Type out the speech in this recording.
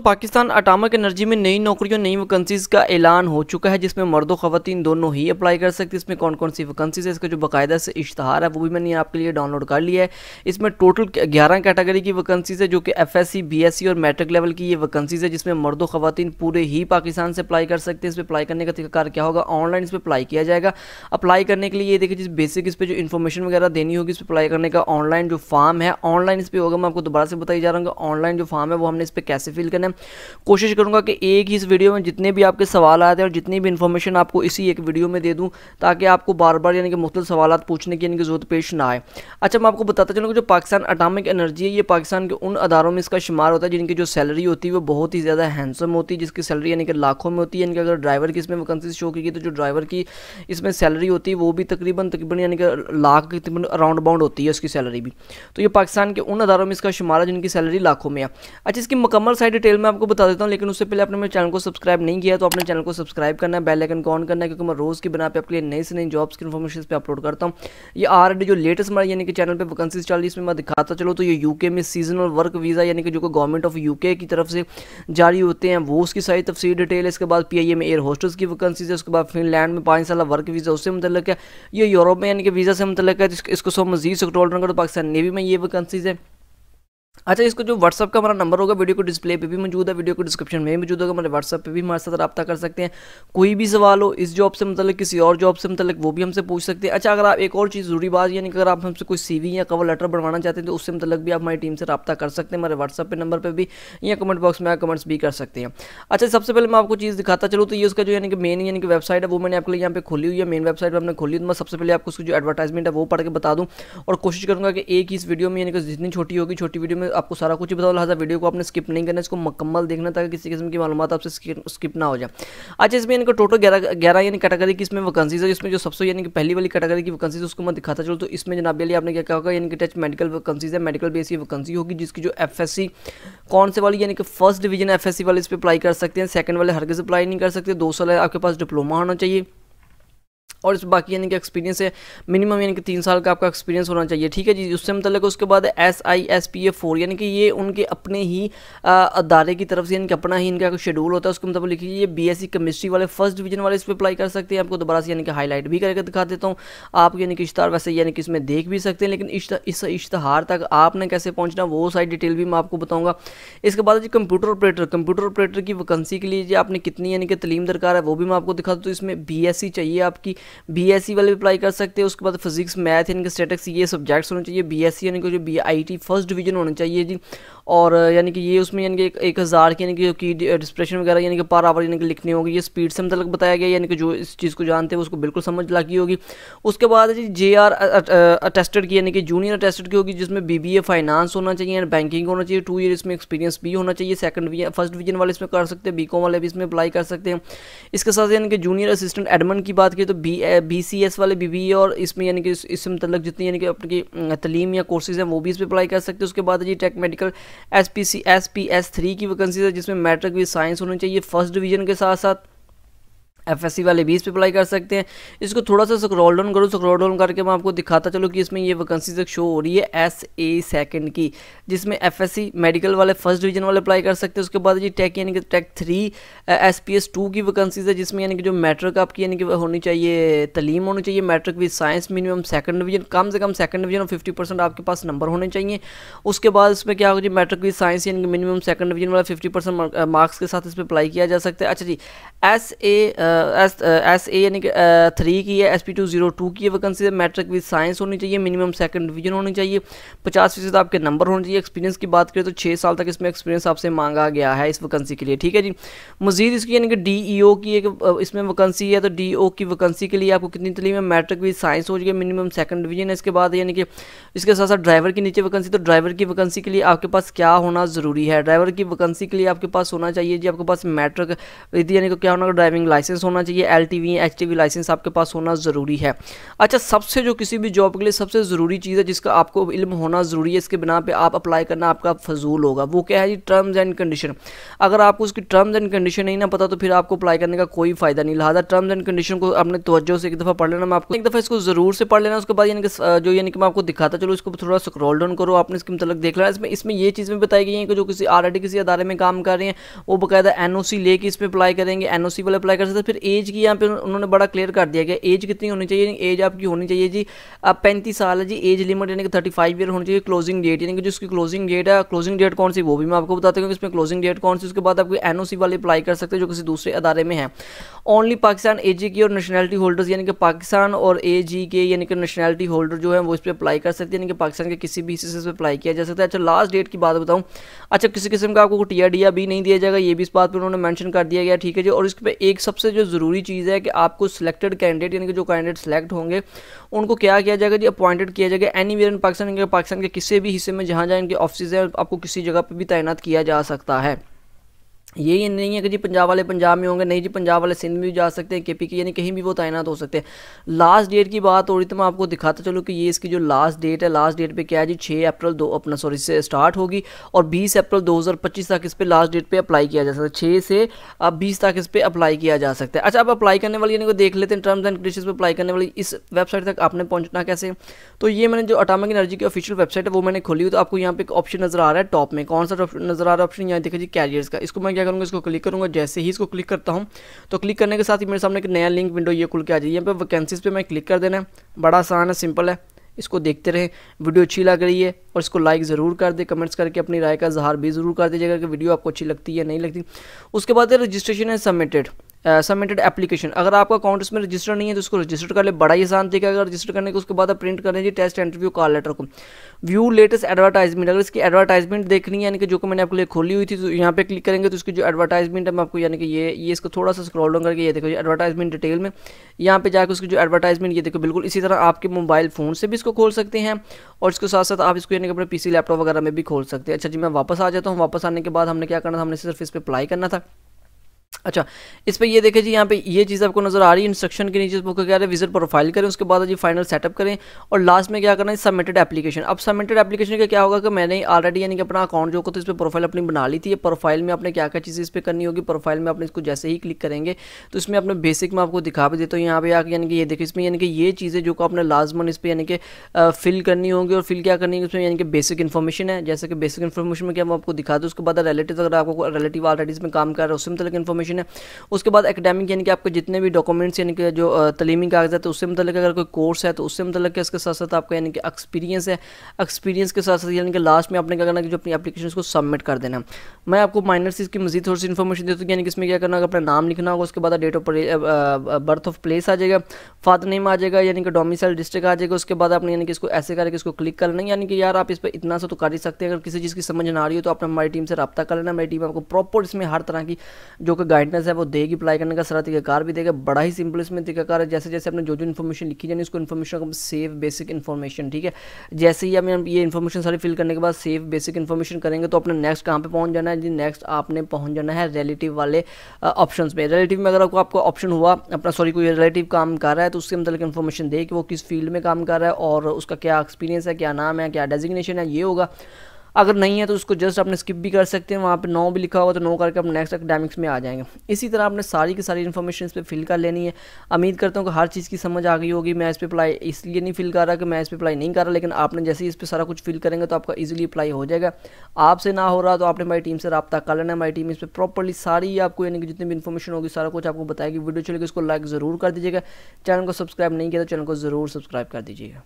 Pakistan atomic energy में नई नौकरियों नई वैकेंसीज का ऐलान हो चुका है, जिसमें मर्द और ख़वातीन दोनों ही अप्लाई कर सकते हैं। इसमें कौन कौन सी वैकेंसीज है, इसका जो बाकायदा से इश्तहार है वो भी मैंने आपके लिए डाउनलोड कर लिया है। इसमें टोटल 11 कैटेगरी की वैकेंसीज है, जो कि FSC, BSc और मैट्रिक लेवल की ये वैकेंसीज है, जिसमें मर्द और ख़वातीन पूरे ही पाकिस्तान से अप्लाई कर सकते हैं। इस पर अप्लाई करने का तरीकाकार क्या होगा, ऑनलाइन इस पर अप्लाई किया जाएगा। अप्लाई करने के लिए ये देखिए, जिस बेसिक इस पर जो इन्फॉर्मेशन वगैरह देनी होगी, इस पर अप्लाई करने का ऑनलाइन जो फॉर्म है ऑनलाइन इस पर होगा। मैं आपको दोबारा से बताई जा रहा हूँ, ऑनलाइन जो फॉर्म है वो हमने इस पर कैसे फिल करना है। कोशिश करूंगा कि एक ही इस वीडियो में जितने भी आपके सवाल आते हैं और जितनी भी इन्फॉर्मेशन आपको इसी एक वीडियो में दे दूं, ताकि आपको बार बार यानी कि मुख्तलिफ सवाल पूछने की जरूरत पेश ना आए। अच्छा, मैं आपको बताता चलूँ कि जो पाकिस्तान एटॉमिक एनर्जी है, ये पाकिस्तान के उन अदारों में इसका शुमार होता है जिनकी जो सैलरी होती है वो बहुत ही ज़्यादा हैंडसम होती है, जिसकी सैलरी यानी कि लाखों में होती है। यानी कि अगर ड्राइवर की इसमें वैकेंसी शो की तो जो ड्राइवर की इसमें सैलरी होती है वो भी तकरीबन यानी कि लाख के अराउंड बाउंड होती है उसकी सैलरी भी। तो ये पाकिस्तान के उन अदारों में इसका शुमार है जिनकी सैलरी लाखों में है। अच्छा, इसकी मुकम्मल सारी डिटेल मैं आपको बता देता हूँ, लेकिन उससे पहले आपने मेरे चैनल को सब्सक्राइब नहीं किया तो अपने चैनल को सब्सक्राइब करना है, बेल आइकन को ऑन करना है, क्योंकि मैं रोज़ की बना पे आपके लिए नई से नई जॉब्स की इन्फॉर्मेशन पे अपलोड करता हूँ। ये ऑलरेडी जो लेटेस्ट हमारे यानी कि चैनल पे वैकेंसीज चल रही है इसमें मैं दिखाता चलो। तो ये यूके में सीजनल वर्क वीज़ा यानी कि जो गवर्नमेंट ऑफ यूके की तरफ से जारी होते हैं वो उसकी सारी तफसील डिटेल है। इसके बाद PIA में एयर होस्टर्स की वैकेंसीज है। उसके बाद फिनलैंड में 5 साल वर्क वीज़ा उससे मतलब है। ये यूरोप में यानी कि वीज़ा से मतलब है। इसको सब मजीद स्क्रॉल डाउन करो, पाकिस्तान नेवी में ये वैकेंसीज है। अच्छा, इसको जो व्हाट्सअप का हमारा नंबर होगा वीडियो को डिस्प्ले पे भी मौजूद है, वीडियो को डिस्क्रिप्शन में भी मौजूद होगा। हमारे व्हाट्सअप पे भी हमारे साथ रब्ता कर सकते हैं। कोई भी सवाल हो इस जॉब से मतलब किसी और जॉब से मतलब वो भी हमसे पूछ सकते हैं। अच्छा, अगर आप एक और चीज़ ज़रूरी बात यानी कि अगर आप हमसे कोई CV या कवर लेटर बनवाना चाहते हैं तो उससे मतलब भी आप हमारी टीम से रब्ता कर सकते हैं, हमारे व्हाट्सअप पे नंबर पर भी या कमेंट बॉक्स में कमेंट्स भी कर सकते हैं। अच्छा, सबसे पहले मैं आपको चीज़ दिखाता चलूँ तो ये उसका जो यानी कि मेन यानी कि वेबसाइट है वो मैंने आपके लिए यहाँ पे खोली हुई है। मेन वेबसाइट पर हमने खोली तो मैं सबसे पहले आपको उसकी जो एडवर्टाइजमेंट है वो पढ़ के बता दूँ और कोशिश करूँगा कि एक ही इस वीडियो में यानी कि जितनी छोटी होगी छोटी वीडियो में आपको सारा कुछ बताओ। लिहाजा वीडियो को आपने स्किप नहीं करना, इसको मुकम्मल देखना ताकि किसी किस्म की मालूमात आपसे स्किप ना हो जाए। अच्छा, इसमें इनका टोटल 11 यानी कैटेगरी की इसमें वैकेंसीज है। इसमें जो सबसे यानी कि पहली वाली कैटेगरी की वैकेंसीज उसको मैं दिखाता चलूँ तो इसमें जनाब अली आपने क्या होगा यानी कि टच मेडिकल वैकेंसीज है। मेडिकल बेस की वैकेंसी होगी, जिसकी जो FSC कौन से वाली यानी कि फर्स्ट डिवीजन FSC वाले इस पर अप्लाई कर सकते हैं, सेकंड वाले हरगिज़ अप्लाई नहीं कर सकते। 2 साल आपके पास डिप्लोमा होना चाहिए और इस बाकी यानी कि एक्सपीरियंस है मिनिमम यानी कि 3 साल का आपका एक्सपीरियंस होना चाहिए। ठीक है जी, उससे मतलब उसके बाद SISPA 4 यानी कि ये उनके अपने ही अदारे की तरफ से यानी कि अपना ही इनका शेड्यूल होता है। उसके मतलब लिखिए ये BSc केमिस्ट्री वाले फर्स्ट डिवीजन वाले इस पर अप्लाई कर सकते हैं। आपको दोबारा से यानी कि हाईलाइट भी करके दिखा देता हूँ। आप यानी कि इश्तहार वैसे यानी कि इसमें देख भी सकते हैं, लेकिन इस इश्तहार तक आपने कैसे पहुँचना वो सारी डिटेल भी मैं आपको बताऊँगा। इसके बाद जी कंप्यूटर ऑपरेटर की वैकेंसी के लिए आपने कितनी यानी कि तलीम दरकार है वो भी मैं आपको दिखा दूँ। तो इसमें BSc चाहिए आपकी, BSc वाले अप्लाई कर सकते हैं। उसके बाद फिजिक्स मैथ यानी कि स्टैटिक्स ये सब्जेक्ट्स होने चाहिए। BSc यानी कि जो BIT फर्स्ट डिवीजन होना चाहिए जी। और यानी कि ये उसमें यानी कि 1000 की यानी कि डिस्प्रेशन वगैरह यानी कि पर आवर यानी कि लिखनी होगी। ये स्पीड से मतलब बताया गया, यानी कि जो इस चीज़ को जानते हैं उसको बिल्कुल समझ लगी होगी। उसके बाद जी JR अटेस्टेड की यानी कि जूनियर अटेस्टेड की होगी, जिसमें BBA फाइनेंस होना चाहिए एंड बैंकिंग होना चाहिए। 2 ईयर इसमें एक्सपीरियंस भी होना चाहिए। फर्स्ट डिवीजन वाले इसमें कर सकते हैं, BCom वाले भी इसमें अप्लाई कर सकते हैं। इसके साथ यानी कि जूनियर असिस्टेंट एडमिन की बात करें तो BCS वाले BBA और इसमें यानी कि इससे मतलब जितनी यानी कि अपनी तलीम या कोर्सेज हैं वो भी इस पर अप्लाई कर सकते हैं। उसके बाद जी टेक मेडिकल SPS 3 की वैकेंसी है, जिसमें मैट्रिक विद साइंस होनी चाहिए फर्स्ट डिवीजन के साथ साथ। FSC वाले 20 पे अप्लाई कर सकते हैं। इसको थोड़ा सा स्क्रॉल डाउन करो, स्क्रॉल डाउन करके मैं आपको दिखाता चलो कि इसमें ये वैकेंसी तक शो हो रही है SA सेकंड की, जिसमें FSC मेडिकल वाले फर्स्ट डिवीजन वाले अप्लाई कर सकते हैं। उसके बाद जी टेक यानी कि टेक 3 SPS 2 की वैकेंसीज है, जिसमें यानी कि जो मैट्रिक आपकी यानी कि होनी चाहिए, तलीम होनी चाहिए matric with science, minimum second division, कम से कम सेकंड डिवीजन और 50% आपके पास नंबर होने चाहिए। उसके बाद इसमें क्या होगा जी मैट्रिक विद साइंस यानी कि मिनिमम सेकंड डिवीजन वाला 50% मार्क्स के साथ इस पर अप्लाई किया जा सकता है। अच्छा जी, SA यानी कि 3 की है, SP202 की वैकेंसी है। मैट्रिक विद साइंस होनी चाहिए, मिनिमम सेकंड डिवीजन होनी चाहिए, 50% आपके नंबर होने चाहिए। एक्सपीरियंस की बात करें तो 6 साल तक इसमें एक्सपीरियंस आपसे मांगा गया है इस वैकेंसी के लिए। ठीक है जी, मजीद इसकी यानी कि DEO की एक इसमें वैकेंसी है। तो DEO की वैकेंसी के लिए आपको कितनी तलीम है, मैट्रिक विद साइंस हो जाएगी, मिनिमम सेकंड डिवीजन है। इसके बाद यानी कि इसके साथ साथ ड्राइवर की नीचे वैकेंसी, तो ड्राइवर की वैकेंसी के लिए आपके पास क्या होना ज़रूरी है, ड्राइवर की वैकेंसी के लिए आपके पास होना चाहिए जी आपके पास मैट्रिक विद यानी कि क्या ऑनर का ड्राइविंग लाइसेंस होना चाहिए, LTV HTV लाइसेंस आपके पास होना ज़रूरी है। अच्छा, सबसे जो किसी भी जॉब के लिए सबसे ज़रूरी चीज़ है जिसका आपको इल्म होना ज़रूरी है, इसके बिना पे आप अप्लाई करना आपका फजूल होगा, वो क्या है जी, टर्म्स एंड कंडीशन। अगर आपको उसकी टर्म्स एंड कंडीशन नहीं ना पता तो फिर आपको अप्लाई करने का कोई फ़ायदा नहीं। लिहाजा टर्म्स एंड कंडीशन को अपने तवज्जो से एक दफ़ा पढ़ लेना। मैं आपको एक दफ़ा इसको ज़रूर से पढ़ लेना, उसके बाद यानी कि मैं आपको दिखाता चलो, इसको थोड़ा स्क्रॉल डाउन करो, आपने इसके मतलब देख लेना। इसमें ये चीज़ें बताई गई हैं कि जो किसी ऑलरेडी किसी अदारे में काम कर रहे हैं वो बाकायदा NOC लेके इस पर अप्लाई करेंगे, NOC वाले अप्लाई कर सकते हैं। फिर एज की यहाँ पे उन्होंने बड़ा क्लियर कर दिया गया, एज कितनी होनी चाहिए, एज आपकी होनी चाहिए जी 35 साल है जी, एज लिमिट यानी कि 35 ईयर होनी चाहिए। क्लोजिंग डेट यानी कि जो उसकी क्लोजिंग डेट है, क्लोजिंग डेट कौन सी वो भी मैं आपको बताता हूँ कि इसमें क्लोजिंग डेट कौन सी। उसके बाद आपको NOC वाले अप्लाई कर सकते हैं जो किसी दूसरे अदारे में है। ओनली पाकिस्तान AG के और नेशनलिटी होल्डर्स यानी कि पाकिस्तान और AG के यानी कि नेशनलिटी होल्डर जो है वो इस पर अप्लाई कर सकते हैं, यानी कि पाकिस्तान के किसी भी हिस्से से इस पर अप्लाई किया जा सकता है। अच्छा, लास्ट डेट की बात बताऊँ, अच्छा किसी किस्म का आपको TRDA भी नहीं दिया जाएगा, ये भी इस बात पर उन्होंने मेंशन कर दिया गया, ठीक है जी। और इसके पे एक सबसे जो ज़रूरी चीज़ है कि आपको सिलेक्टेड कैंडिडेट यानी कि जो कैंडिडेट सेलेक्ट होंगे उनको क्या किया जाएगा जी, अपॉइंटेड किया जाएगा एनीवेयर इन पाकिस्तान, पाकिस्तान के किसी भी हिस्से में जहाँ जहाँ इनके ऑफिस है आपको किसी जगह पर भी तैनात किया जा सकता है। यही नहीं है कि जी पंजाब वाले पंजाब में होंगे, नहीं जी, पंजाब वाले सिंध में भी जा सकते हैं, KP के यानी कहीं भी वो तैनात हो सकते हैं। लास्ट डेट की बात हो रही तो मैं आपको दिखाता चलूँ कि ये इसकी जो लास्ट डेट है, लास्ट डेट पे क्या है जी 6 अप्रैल से स्टार्ट होगी और 20 अप्रैल 2025 तक इस पर लास्ट डेट पे अप्लाई किया जा सकता है। 6 से अब 20 तक इस पर अप्लाई किया जा सकता है। अच्छा, अब अप्लाई करने वाली यानी को देख लेते हैं, टर्म्स एंड कंडीशंस पे अप्लाई करने वाली इस वेबसाइट तक आपने पहुँचना कैसे। तो ये मैंने जो एटॉमिक एनर्जी की ऑफिशियल वेबसाइट है वो मैंने खोली हुई, तो आपको यहाँ पे एक ऑप्शन नजर आ रहा है टॉप में, कौन सा नजर आ रहा है ऑप्शन, यहाँ देखिए जी कैरियर्स का। इसको मैं क्या करूँगा, इसको क्लिक करूँगा। जैसे ही इसको क्लिक करता हूं तो क्लिक करने के साथ ही मेरे सामने एक नया लिंक विंडो ये खुल के आ जाएगी। यहाँ पे वैकेंसीज पे मैं क्लिक कर देना है, बड़ा आसान है, सिंपल है। इसको देखते रहें, वीडियो अच्छी लग रही है और इसको लाइक ज़रूर कर दे, कमेंट्स करके अपनी राय का इजहार भी ज़रूर कर दीजिएगा कि वीडियो आपको अच्छी लगती है नहीं लगती। उसके बाद रजिस्ट्रेशन है सबमिटेड एप्लीकेशन। अगर आपका अकाउंट इसमें रजिस्टर नहीं है तो उसको रजिस्टर कर ले, बड़ा ही आसान तरीका। अगर रजिस्टर करने के उसके बाद आप प्रिंट करें जी टेस्ट इंटरव्यू कॉल लेटर को। व्यू लेटेस्ट एडवर्टाइजमेंट, अगर इसकी एडवर्टाइजमेंट देखनी है यानी कि जो कि मैंने आपके लिए खोली हुई थी, तो यहाँ पे क्लिक करेंगे तो इसकी जो एडवर्टाइजमेंट है मैं आपको यानी कि ये इसको थोड़ा सा स्क्रॉल डाउन करके ये देखो एडवर्टाइजमेंट डिटेल में, यहाँ पे जाकर उसकी जो एडवर्टाइजमेंट ये देखो बिल्कुल इसी तरह आपके मोबाइल फ़ोन से भी इसको खोल सकते हैं और इसके साथ साथ आप इसको यानी कि अपने PC लैपटॉप वगैरह में भी खोल सकते हैं। अच्छा जी, मैं वापस आ जाता हूँ। वापस आने के बाद हमने क्या करना था, हमने सिर्फ इस पर अप्लाई करना था। अच्छा, इस पे ये देखें जी, यहाँ पे ये चीज़ आपको नजर आ रही है, इंस्ट्रक्शन के नीचे क्या है, विजिट प्रोफाइल करें, उसके बाद जी फाइनल सेटअप करें और लास्ट में क्या करना है, सबमिटेड एप्लीकेशन। अब सबमिटेड एप्लीकेशन का क्या होगा कि मैंने ऑलरेडी यानी कि अपना अकाउंट जो तो इस पर प्रोफाइल अपनी बना ली थी। प्रोफाइल में आपने क्या क्या चीज़ें इस पर करनी होगी, प्रोफाइल में आपने इसको जैसे ही क्लिक करेंगे तो इसमें अपने बेसिक में आपको दिखा भी देता हूँ। यहाँ पे आके यानी कि ये देखिए इसमें यानी कि ये चीज़ें जो आपने लाजमन इस पर यानी कि फिल करनी होगी और फिल क्या करनी है इसमें यानी कि बेसिक इन्फॉर्मेशन है। जैसे कि बेसिक इन्फॉर्मेशन में क्या मैं आपको दिखा दूँ। उसके बाद रिलेटिव, अगर आपको रिलेटिव ऑलरेडी इसमें काम कर रहा है उससे मतलब इन्फॉर्मेशन है। उसके बाद एकेडमिक यानी कि आपके जितने भी डॉक्यूमेंट्स यानी कि जो तलीमी कागजात है उससे मतलब अगर कोई कोर्स है तो उससे मतलब कि इसके साथ साथ आपका यानी कि एक्सपीरियंस है, एक्सपीरियंस के साथ साथ यानी कि लास्ट में आपने क्या करना है कि जो अपनी एप्लीकेशन को सबमिट कर देना। मैं आपको माइनर से इसकी मजीद थोड़ी सी इन्फॉर्मेशन देता हूँ, यानी कि इसमें क्या करना होगा, अपना नाम लिखना होगा, उसके बाद date of birth of place आ जाएगा, फादर नेम आ जाएगा यानी कि डोमिसाइल डिस्ट्रिक्ट आ जाएगा। उसके बाद आपने यानी कि इसको ऐसे करके इसको क्लिक कर लेना। यानी कि यार आप इस पर इतना सा तो कर ही सकते हैं। अगर किसी चीज़ की समझ ना आ रही हो तो आपने हमारी टीम से रब्ता कर लेना। हमारी टीम आपको प्रॉपर इसमें हर तरह की जो कि गाइडेंस है वो देगी, अप्लाई करने का सारा तरीकाकार भी देगा। बड़ा ही सिंपल इसमें तरीकाकार है। जैसे जैसे आपने जो इन्फॉर्मेशन लिखी जानी उसको इन्फॉर्मेशन को सेव बेसिक इन्फॉर्मेशन, ठीक है। जैसे ही हम ये इन्फॉर्मेशन सारी फिल करने के बाद सेव बेसिक इन्फॉर्मेशन करेंगे तो अपने नेक्स्ट कहाँ पे पहुंच जाना है जी, नेक्स्ट आपने पहुंच जाना है रिलेटिव वाले ऑप्शंस में। रिलेटिव में अगर आपको ऑप्शन हुआ अपना कोई रिलेटिव काम कर रहा है तो उससे मतलब इन्फॉर्मेशन दे कि वो किस फील्ड में काम कर रहा है और उसका क्या एक्सपीरियंस है, क्या नाम है, क्या डेजिग्नेशन है, ये होगा। अगर नहीं है तो उसको जस्ट आपने स्किप भी कर सकते हैं, वहाँ पे नो भी लिखा होगा तो नो करके आप नेक्स्ट एकेडमिक्स में आ जाएंगे। इसी तरह आपने सारी की सारी इन्फॉर्मेशन इस पर फिल कर लेनी है। उम्मीद करता हूँ कि हर चीज़ की समझ आ गई होगी। मैं इस पर अप्लाई इसलिए नहीं फिल कर रहा कि मैं इस पर अप्लाई नहीं कर रहा, लेकिन आपने जैसे ही इस पर सारा कुछ फिल करेंगे तो आपका ईजिली अप्लाई हो जाएगा। आपसे ना हो रहा तो आपने हमारी टीम से रब्ता कर लेना। हमारी टीम इस पर प्रॉपरली सारी आपको यानी कि जितनी भी इन्फॉर्मेशन होगी सारा कुछ आपको बताएगी। वीडियो चलेगी उसको लाइक ज़रूर कर दीजिएगा। चैनल को सब्सक्राइब नहीं किया तो चैनल को ज़रूर सब्सक्राइब कर दीजिएगा।